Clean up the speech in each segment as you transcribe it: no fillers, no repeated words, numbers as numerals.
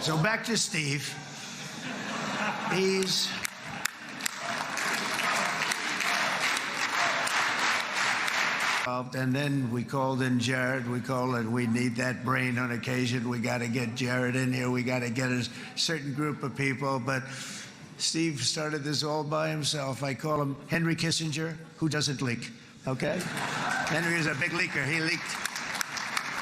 So back to Steve. He's... And then we called in Jared. We need that brain on occasion. We got to get Jared in here. We got to get a certain group of people. But Steve started this all by himself. I call him Henry Kissinger, who doesn't leak, okay? Henry is a big leaker. He leaked.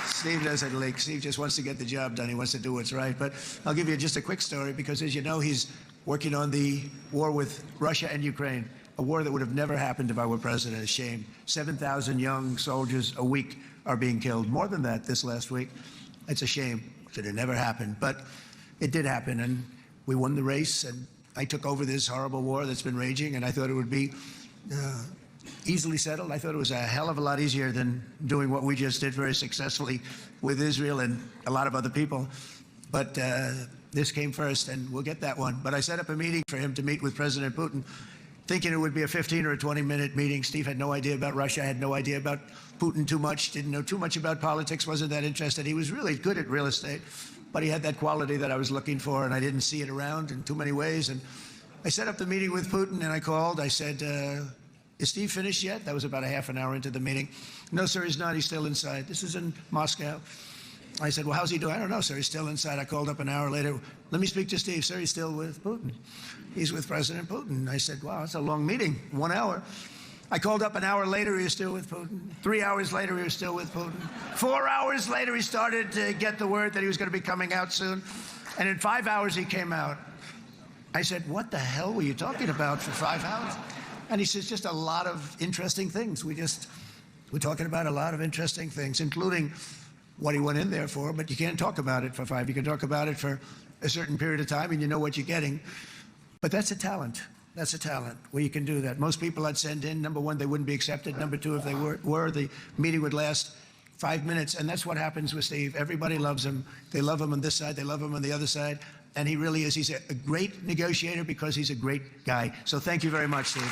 Steve doesn't leak. Steve just wants to get the job done. He wants to do what's right. But I'll give you just a quick story because, as you know, he's working on the war with Russia and Ukraine, a war that would have never happened if I were president. A shame. 7,000 young soldiers a week are being killed. More than that this last week. It's a shame that it never happened. But it did happen, and we won the race, and I took over this horrible war that's been raging, and I thought it would be easily settled. I thought it was a hell of a lot easier than doing what we just did very successfully with Israel and a lot of other people. But this came first, and we'll get that one. But I set up a meeting for him to meet with President Putin, thinking it would be a 15 or a 20-minute meeting. Steve had no idea about Russia, had no idea about Putin too much, didn't know too much about politics, wasn't that interested. He was really good at real estate, but he had that quality that I was looking for, and I didn't see it around in too many ways. And I set up the meeting with Putin, and I called. I said, is Steve finished yet? That was about a half an hour into the meeting. No, sir, he's not. He's still inside. This is in Moscow. I said, well, how's he doing? I don't know, sir. He's still inside. I called up an hour later. Let me speak to Steve. Sir, he's still with Putin. He's with President Putin. I said, wow, that's a long meeting, 1 hour. I called up an hour later. He was still with Putin. 3 hours later, he was still with Putin. 4 hours later, he started to get the word that he was going to be coming out soon. And in 5 hours, he came out. I said, what the hell were you talking about for 5 hours? And he says, just a lot of interesting things. We're talking about a lot of interesting things, including what he went in there for, but you can't talk about it for 5. You can talk about it for a certain period of time, and you know what you're getting. But that's a talent. That's a talent where you can do that. Most people I'd send in, number one, they wouldn't be accepted. Number two, if they were, the meeting would last 5 minutes. And that's what happens with Steve. Everybody loves him. They love him on this side. They love him on the other side. And he really is. He's a great negotiator because he's a great guy. So thank you very much, Steve.